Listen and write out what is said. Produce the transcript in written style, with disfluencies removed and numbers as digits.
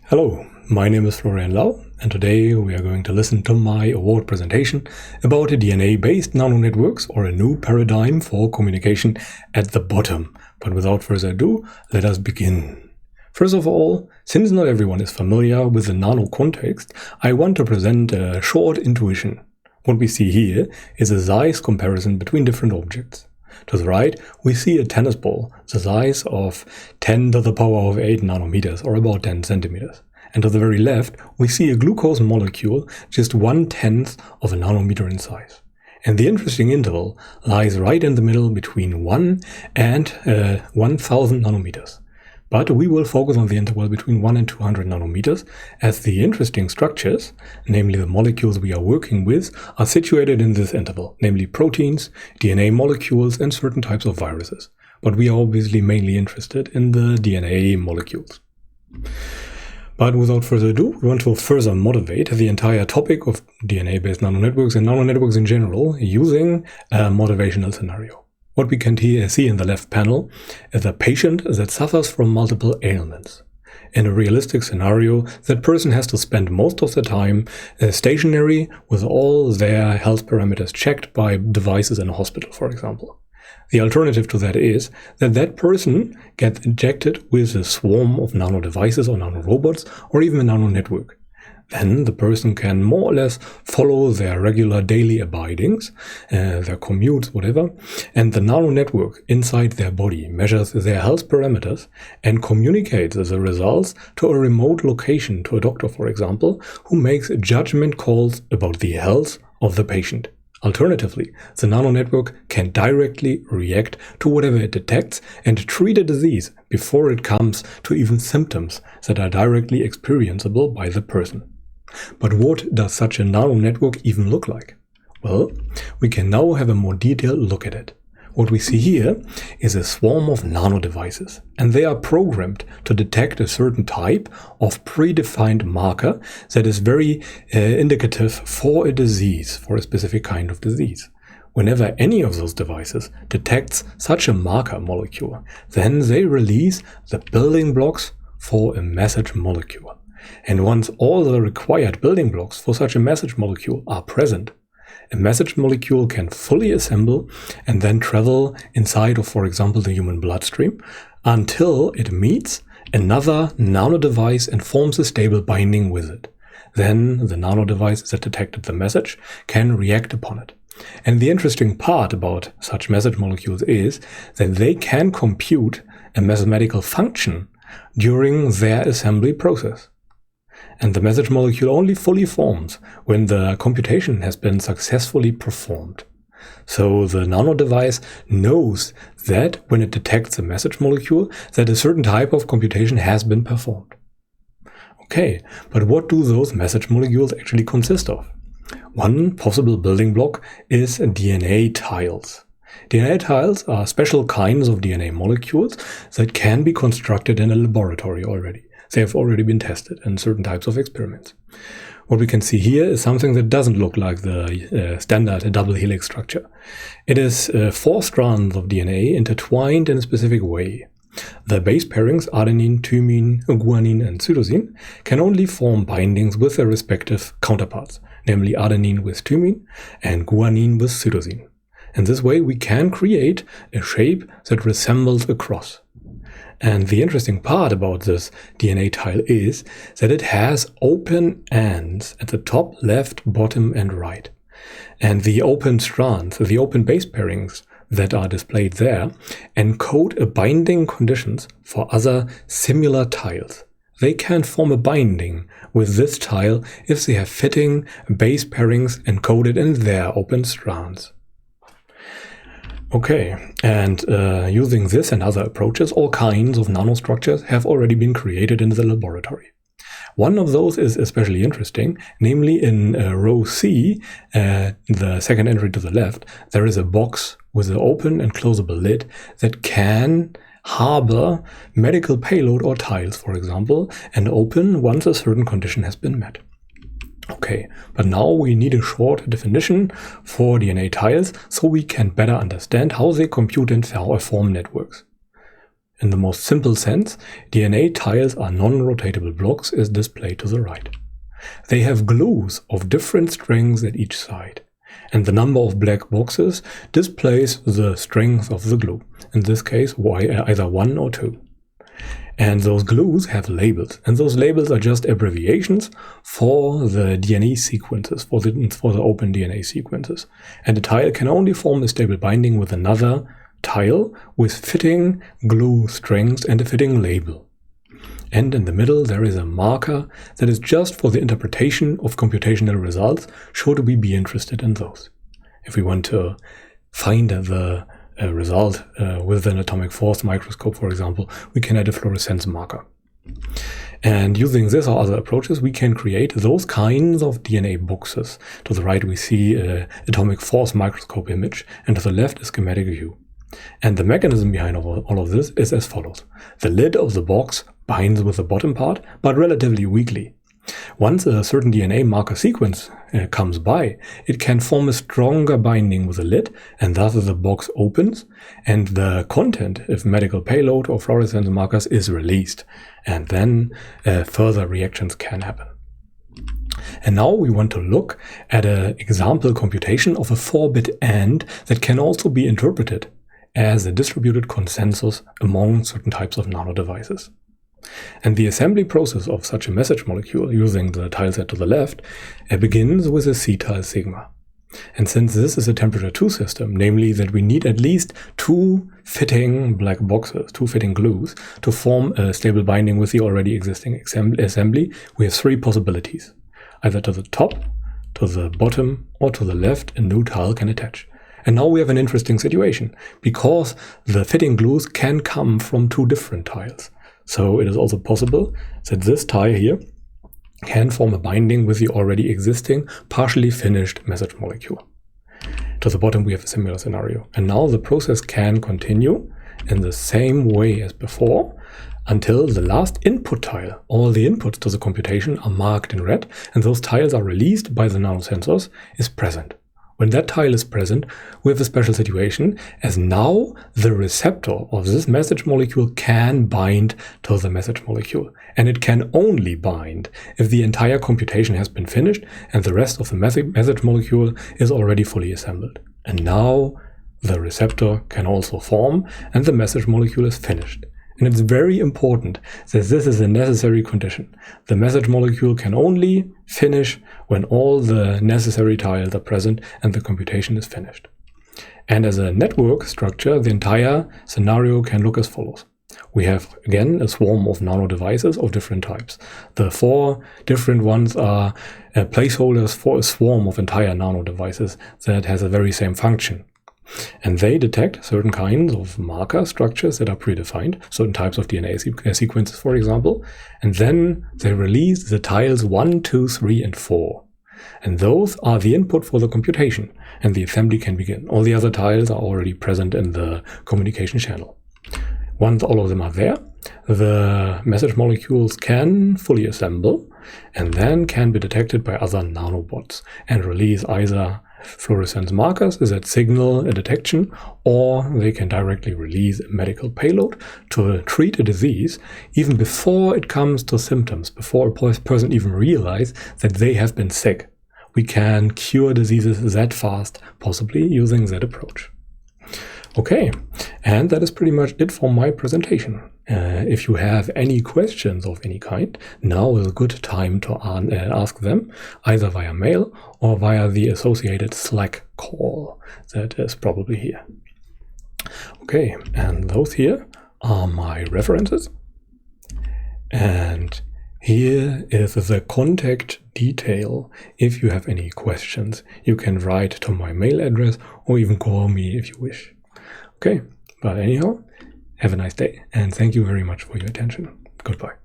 Hello, my name is Florian-Lennert Lau, and today we are going to listen to my award presentation about DNA-based nanonetworks, or a new paradigm for communication at the bottom. But without further ado, let us begin. First of all, since not everyone is familiar with the nano context, I want to present a short intuition. What we see here is a size comparison between different objects. To the right, we see a tennis ball, the size of 10 to the power of 8 nanometers, or about 10 centimeters. And to the very left, we see a glucose molecule just 1/10 of a nanometer in size. And the interesting interval lies right in the middle between 1 and 1000 nanometers. But we will focus on the interval between 1 and 200 nanometers, as the interesting structures, namely the molecules we are working with, are situated in this interval, namely proteins, DNA molecules, and certain types of viruses. But we are obviously mainly interested in the DNA molecules. But without further ado, we want to further motivate the entire topic of DNA-based nanonetworks and nanonetworks in general using a motivational scenario. What we can see in the left panel is a patient that suffers from multiple ailments. In a realistic scenario, that person has to spend most of the time stationary with all their health parameters checked by devices in a hospital, for example. The alternative to that is that that person gets injected with a swarm of nano devices or nano robots or even a nano network. Then the person can more or less follow their regular daily abidings, their commutes, whatever, and the nano network inside their body measures their health parameters and communicates the results to a remote location, to a doctor, for example, who makes judgment calls about the health of the patient. Alternatively, the nano network can directly react to whatever it detects and treat a disease before it comes to even symptoms that are directly experienceable by the person. But what does such a nano network even look like? Well, we can now have a more detailed look at it. What we see here is a swarm of nano devices, and they are programmed to detect a certain type of predefined marker that is very indicative for a disease, for a specific kind of disease. Whenever any of those devices detects such a marker molecule, then they release the building blocks for a message molecule. And once all the required building blocks for such a message molecule are present, a message molecule can fully assemble and then travel inside of, for example, the human bloodstream until it meets another nano device and forms a stable binding with it. Then the nano device that detected the message can react upon it. And the interesting part about such message molecules is that they can compute a mathematical function during their assembly process. And the message molecule only fully forms when the computation has been successfully performed. So the nano device knows that when it detects a message molecule, that a certain type of computation has been performed. Okay, but what do those message molecules actually consist of? One possible building block is DNA tiles. DNA tiles are special kinds of DNA molecules that can be constructed in a laboratory already. They have already been tested in certain types of experiments. What we can see here is something that doesn't look like the standard double helix structure. It is 4 strands of DNA intertwined in a specific way. The base pairings adenine, thymine, guanine, and cytosine can only form bindings with their respective counterparts, namely adenine with thymine and guanine with cytosine. In this way, we can create a shape that resembles a cross. And the interesting part about this DNA tile is that it has open ends at the top, left, bottom, and right. And the open strands, the open base pairings that are displayed there, encode a binding conditions for other similar tiles. They can form a binding with this tile if they have fitting base pairings encoded in their open strands. Okay, and using this and other approaches, all kinds of nanostructures have already been created in the laboratory. One of those is especially interesting, namely in row C, the second entry to the left, there is a box with an open and closable lid that can harbor medical payload or tiles, for example, and open once a certain condition has been met. Okay, but now we need a short definition for DNA tiles so we can better understand how they compute and form networks. In the most simple sense, DNA tiles are non-rotatable blocks as displayed to the right. They have glues of different strengths at each side, and the number of black boxes displays the strength of the glue, in this case either 1 or 2. And those glues have labels, and those labels are just abbreviations for the DNA sequences, for the open DNA sequences. And a tile can only form a stable binding with another tile with fitting glue strengths and a fitting label. And in the middle there is a marker that is just for the interpretation of computational results, should we be interested in those. If we want to find the result with an atomic force microscope, for example, we can add a fluorescence marker. And using this or other approaches, we can create those kinds of DNA boxes. To the right we see an atomic force microscope image, and to the left a schematic view. And the mechanism behind all of this is as follows. The lid of the box binds with the bottom part, but relatively weakly. Once a certain DNA marker sequence comes by, it can form a stronger binding with the lid, and thus the box opens, and the content, if medical payload or fluorescence markers, is released. And then further reactions can happen. And now we want to look at an example computation of a 4-bit AND that can also be interpreted as a distributed consensus among certain types of nanodevices. And the assembly process of such a message molecule using the tile set to the left begins with a C-tile sigma. And since this is a temperature 2 system, namely that we need at least 2 fitting black boxes, 2 fitting glues, to form a stable binding with the already existing assembly, we have 3 possibilities. Either to the top, to the bottom, or to the left, a new tile can attach. And now we have an interesting situation, because the fitting glues can come from 2 different tiles. So it is also possible that this tile here can form a binding with the already existing, partially finished message molecule. To the bottom we have a similar scenario. And now the process can continue in the same way as before until the last input tile. All the inputs to the computation are marked in red, and those tiles are released by the nanosensors, is present. When that tile is present, we have a special situation, as now the receptor of this message molecule can bind to the message molecule. And it can only bind if the entire computation has been finished and the rest of the message molecule is already fully assembled. And now the receptor can also form and the message molecule is finished. And it's very important that this is a necessary condition. The message molecule can only finish when all the necessary tiles are present and the computation is finished. And as a network structure, the entire scenario can look as follows. We have, again, a swarm of nano devices of different types. The 4 different ones are placeholders for a swarm of entire nano devices that has the very same function. And they detect certain kinds of marker structures that are predefined, certain types of DNA sequences, for example, and then they release the tiles 1, 2, 3, and 4. And those are the input for the computation, and the assembly can begin. All the other tiles are already present in the communication channel. Once all of them are there, the message molecules can fully assemble and then can be detected by other nanobots and release either fluorescence markers that signal a detection, or they can directly release a medical payload to treat a disease even before it comes to symptoms, before a person even realizes that they have been sick. We can cure diseases that fast, possibly using that approach. Okay, and that is pretty much it for my presentation. If you have any questions of any kind, now is a good time to ask them, either via mail or via the associated Slack call that is probably here. Okay, and those here are my references. And here is the contact detail. If you have any questions, you can write to my mail address or even call me if you wish. Okay, but anyhow, have a nice day, and thank you very much for your attention. Goodbye.